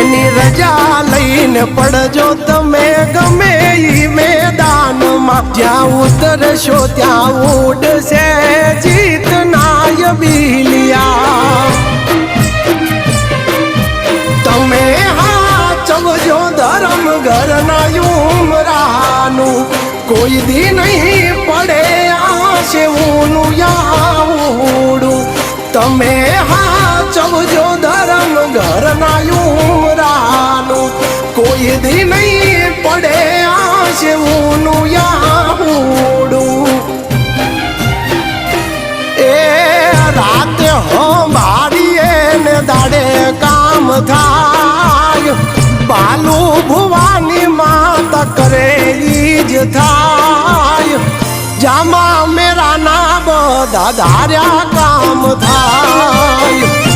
એની રજા લઈને પડજો તમે ગમે ઈ મેદાનમાં જ્યાં ઉતરશો ત્યાં ઉડશે જીતનાય બીલિયા તમે હાચવજો ધર્મ ઘરના ઉમરાનું કોઈ દી નહીં પડે આશેવું યાવડું તમે હાચવજો ધર્મ ઘરના ઉમરાનું કોઈ દી નહીં પડે આશેવું યાવડું એ રાતે મારીએ ને દાડે કામ થાય બાલુ ભુવાની માતા કરે ઈજ થાય જામા મેરા ના બધા ધાર્યા કામ થાય